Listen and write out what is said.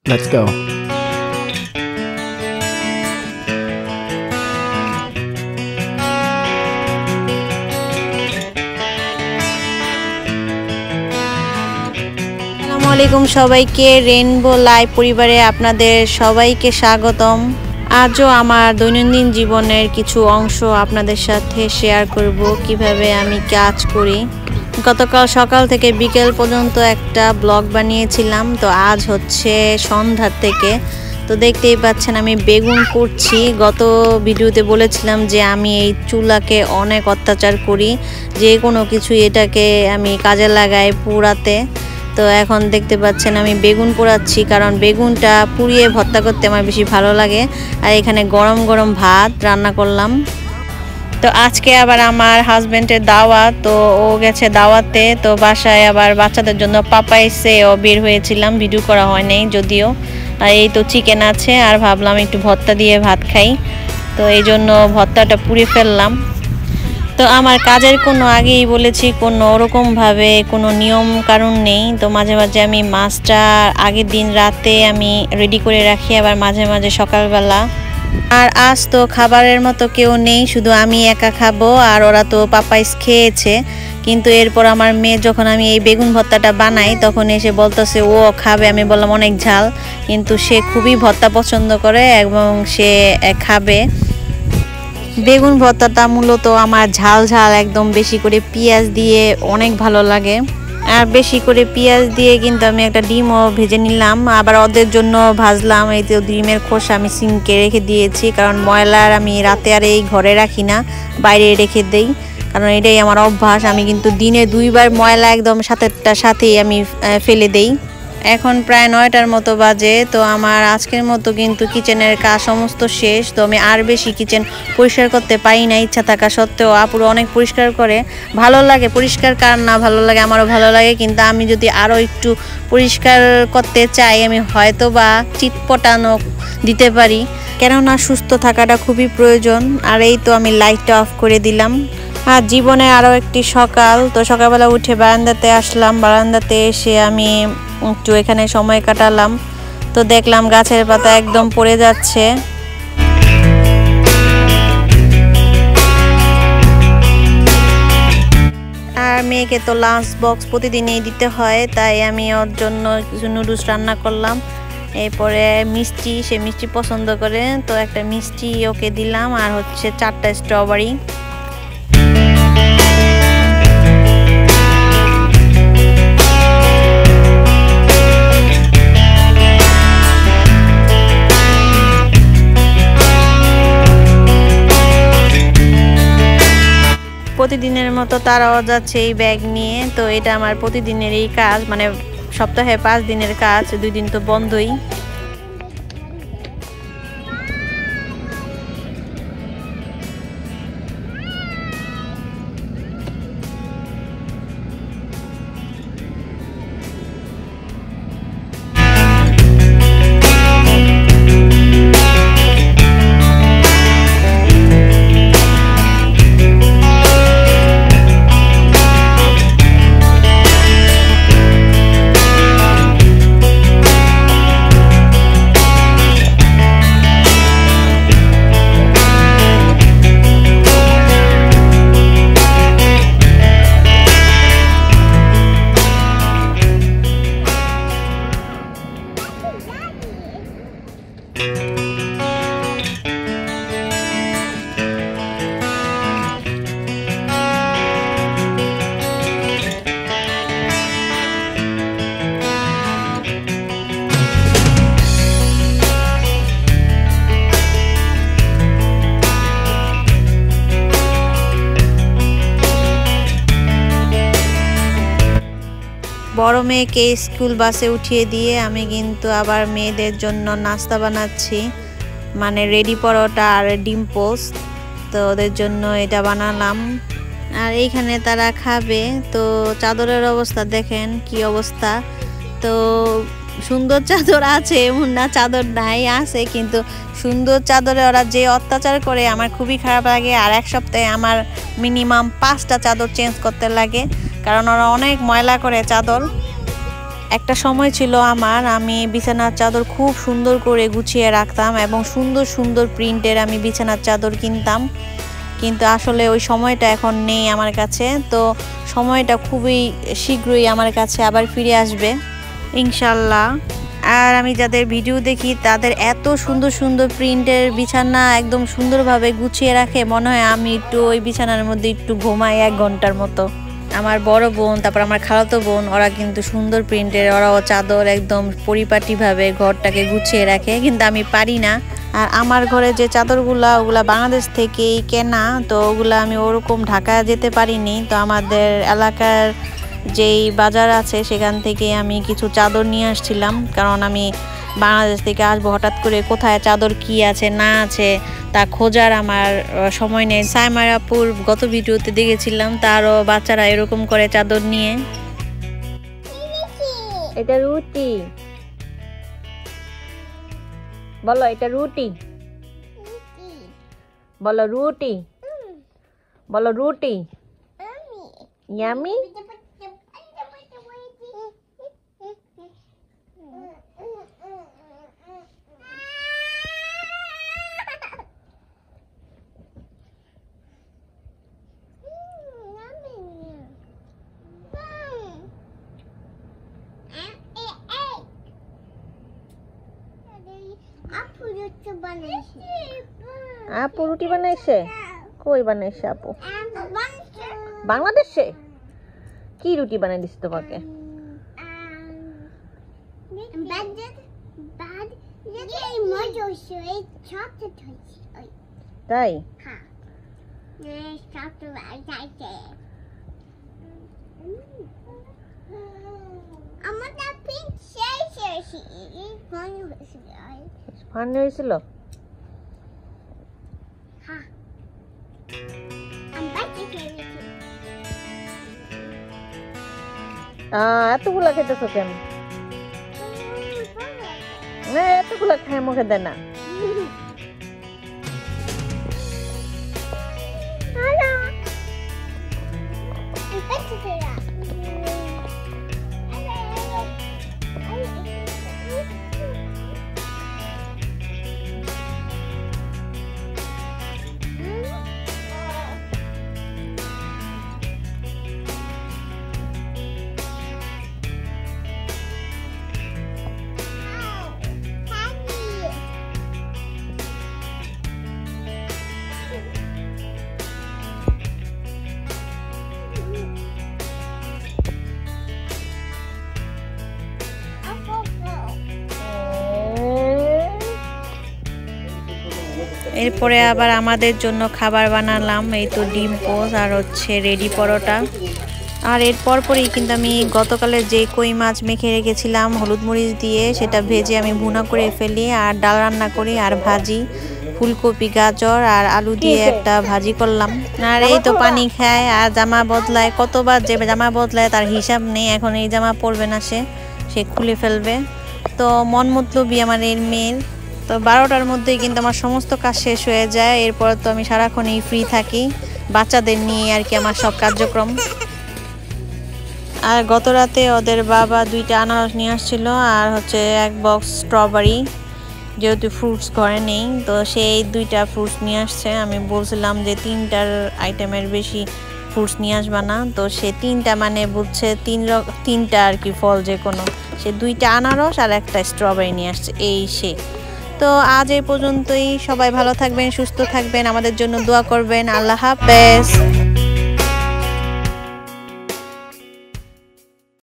Let's go. আসসালামু আলাইকুম সবাইকে, রেইনবো লাইভ পরিবারে আপনাদের সবাইকে স্বাগতম। আজও আমার দৈনন্দিন জীবনের কিছু অংশ আপনাদের সাথে শেয়ার করব, কিভাবে আমি কাজ করি। গতকাল সকাল থেকে বিকেল পর্যন্ত একটা ব্লগ বানিয়েছিলাম, তো আজ হচ্ছে সন্ধ্যা থেকে। তো দেখতেই পাচ্ছেন আমি বেগুন করছি। গত ভিডিওতে বলেছিলাম যে আমি এই চুলাকে অনেক অত্যাচার করি, যে কোনো কিছু এটাকে আমি কাজে লাগাই পুরাতে। তো এখন দেখতে পাচ্ছেন আমি বেগুন পোড়াচ্ছি, কারণ বেগুনটা পুড়িয়ে ভর্তা করতে আমার বেশি ভালো লাগে। আর এখানে গরম গরম ভাত রান্না করলাম। তো আজকে আবার আমার হাজবেন্ডের দাওয়াত, তো ও গেছে দাওয়াতে। তো বাসায় আবার বাচ্চাদের জন্য পাপাইছে ও বের হয়েছিলাম, ভিডিও করা হয় নাই যদিও। আর এই তো চিকেন আছে, আর ভাবলাম একটু ভর্তা দিয়ে ভাত খাই, তো এই জন্য ভর্তাটা পুড়ে ফেললাম। তো আমার কাজের কোনো আগেই বলেছি কোনো ওরকমভাবে কোনো নিয়ম কারণ নেই। তো মাঝে মাঝে আমি মাছটা আগের দিন রাতে আমি রেডি করে রাখি, আবার মাঝে মাঝে সকালবেলা। আর আজ তো খাবারের মতো কেউ নেই, শুধু আমি একা খাবো। আর ওরা তো পাপাইস খেয়েছে, কিন্তু এরপর আমার মেয়ে যখন আমি এই বেগুন ভর্তাটা বানাই তখন এসে বলতেছে ও খাবে। আমি বললাম অনেক ঝাল, কিন্তু সে খুবই ভর্তা পছন্দ করে এবং সে খাবে। বেগুন ভর্তাটা মূলত আমার ঝাল ঝাল একদম বেশি করে পেঁয়াজ দিয়ে অনেক ভালো লাগে। আর বেশি করে পেঁয়াজ দিয়ে কিন্তু আমি একটা ডিমও ভেজে নিলাম, আবার ওদের জন্য ভাজলাম। এই তো ডিমের খোসা আমি সিঙ্কে রেখে দিয়েছি, কারণ ময়লার আমি রাতে আর এই ঘরে রাখি না, বাইরে রেখে দেই, কারণ এটাই আমার অভ্যাস। আমি কিন্তু দিনে 2বার ময়লা একদম সাথেই আমি ফেলে দেই। এখন প্রায় 9টার মতো বাজে। তো আমার আজকের মতো কিন্তু কিচেনের কাজ সমস্ত শেষ। তো আমি আর বেশি কিচেন পরিষ্কার করতে পারি না, ইচ্ছা থাকা সত্ত্বেও। আপুরা অনেক পরিষ্কার করে, ভালো লাগে। পরিষ্কার কার না ভালো লাগে, আমারও ভালো লাগে। কিন্তু আমি যদি আরও একটু পরিষ্কার করতে চাই, আমি হয়তো বা চিটপটানো দিতে পারি, কেননা সুস্থ থাকাটা খুবই প্রয়োজন। আর এই তো আমি লাইটটা অফ করে দিলাম। আর জীবনে আরও একটি সকাল। তো সকালবেলা উঠে বারান্দাতে আসলাম, বারান্দাতে এসে আমি একটু এখানে সময় কাটালাম। তো দেখলাম গাছের পাতা একদম পড়ে যাচ্ছে। আর মেয়েকে তো লাঞ্চ বক্স প্রতিদিনই দিতে হয়, তাই আমি ওর জন্য কিছু নুডলস রান্না করলাম। এরপরে মিষ্টি, সে মিষ্টি পছন্দ করে, তো একটা মিষ্টি ওকে দিলাম, আর হচ্ছে 4টা স্ট্রবেরি। প্রতিদিনের মতো তারাও যাচ্ছে এই ব্যাগ নিয়ে। তো এটা আমার প্রতিদিনের এই কাজ, মানে সপ্তাহে 5 দিনের কাজ, 2 দিন তো বন্ধই। বড় মেয়েকে স্কুল বাসে উঠিয়ে দিয়ে আমি কিন্তু আবার মেয়েদের জন্য নাস্তা বানাচ্ছি, মানে রেডি পরোটা আর ডিম পোস্ট। তো ওদের জন্য এটা বানালাম, আর এইখানে তারা খাবে। তো চাদরের অবস্থা দেখেন কি অবস্থা। তো সুন্দর চাদর আছে এমন না, চাদর নাই, আছে, কিন্তু সুন্দর চাদরে ওরা যে অত্যাচার করে আমার খুবই খারাপ লাগে। আর এক সপ্তাহে আমার মিনিমাম 5টা চাদর চেঞ্জ করতে লাগে, কারণ ওরা অনেক ময়লা করে চাদর। একটা সময় ছিল আমি বিছানার চাদর খুব সুন্দর করে গুছিয়ে রাখতাম এবং সুন্দর সুন্দর প্রিন্টের আমি বিছানার চাদর কিনতাম, কিন্তু আসলে ওই সময়টা এখন নেই আমার কাছে। তো সময়টা খুবই শীঘ্রই আমার কাছে আবার ফিরে আসবে ইনশাল্লাহ। আর আমি যাদের ভিডিও দেখি তাদের এত সুন্দর সুন্দর প্রিন্টের বিছানা একদম সুন্দরভাবে গুছিয়ে রাখে, মনে হয় আমি একটু ওই বিছানার মধ্যে একটু ঘুমাই 1 ঘন্টার মতো। আমার বড় বোন, তারপর আমার খালাতো বোন, ওরা কিন্তু সুন্দর প্রিন্টের, ওরাও চাদর একদম পরিপাটিভাবে ঘরটাকে গুছিয়ে রাখে, কিন্তু আমি পারি না। আর আমার ঘরে যে চাদরগুলা ওগুলা বাংলাদেশ থেকেই কেনা, তো ওগুলা আমি ওরকম ঢাকা যেতে পারিনি। তো আমাদের এলাকার যেই বাজার আছে সেখান থেকে আমি কিছু চাদর নিয়ে আসছিলাম, কারণ আমি বাংলাদেশ থেকে আসবো, হঠাৎ করে কোথায় চাদর কি আছে না আছে তা খোঁজার আমার সময় নেই। সাইমার আপুর গত ভিডিওতে দেখেছিলাম তারও বাচ্চারা এরকম করে চাদর নিয়ে। এটা রুটি, বলো এটা রুটি, বলো রুটি, বলো রুটি। ইয়ামি আপু রুটি বানাইছে? কই বানাইছে আপু? বাংলাদেশে? কি রুটি বানাই দিছে তোমাকে? তাই? ফানি হয়েছিল? এতগুলা খেতেছো কেন? এতগুলা খায় মুখে দেয় না। এরপরে আবার আমাদের জন্য খাবার বানালাম, এই তো ডিম পোচ আর হচ্ছে রেডি পরোটা। আর এর পরপরই কিন্তু আমি গতকালের যে কই মাছ মেখে রেখেছিলাম হলুদ মরিচ দিয়ে, সেটা ভেজে আমি ভুনা করে ফেলি আর ডাল রান্না করি আর ভাজি, ফুলকপি গাজর আর আলু দিয়ে একটা ভাজি করলাম। আর এই তো পানি খায় আর জামা বদলায়, কতবার যে জামা বদলায় তার হিসাব নেই। এখন এই জামা পরবে না, সে খুলে ফেলবে। তো মন মতলবই আমার এর মেয়ের। তো 12টার মধ্যেই কিন্তু আমার সমস্ত কাজ শেষ হয়ে যায়। এরপর তো আমি সারাক্ষণই ফ্রি থাকি বাচ্চাদের নিয়ে আর কি, আমার সব কার্যক্রম। আর গত রাতে ওদের বাবা 2টা আনারস নিয়ে আসছিল আর হচ্ছে 1 বক্স স্ট্রবেরি, যেহেতু ফ্রুটস ঘরে নেই তো সেই 2টা ফ্রুটস নিয়ে আসছে। আমি বলছিলাম যে 3টার আইটেমের বেশি ফ্রুটস নিয়ে আসবা না, তো সে 3টা মানে বুঝছে 3টা আর কি ফল যে কোনো, সে 2টা আনারস আর 1টা স্ট্রবেরি নিয়ে আসছে এই সে। তো আজ এই পর্যন্তই, সবাই ভালো থাকবেন, সুস্থ থাকবেন, আমাদের জন্য দোয়া করবেন। আল্লাহ হাফেজ।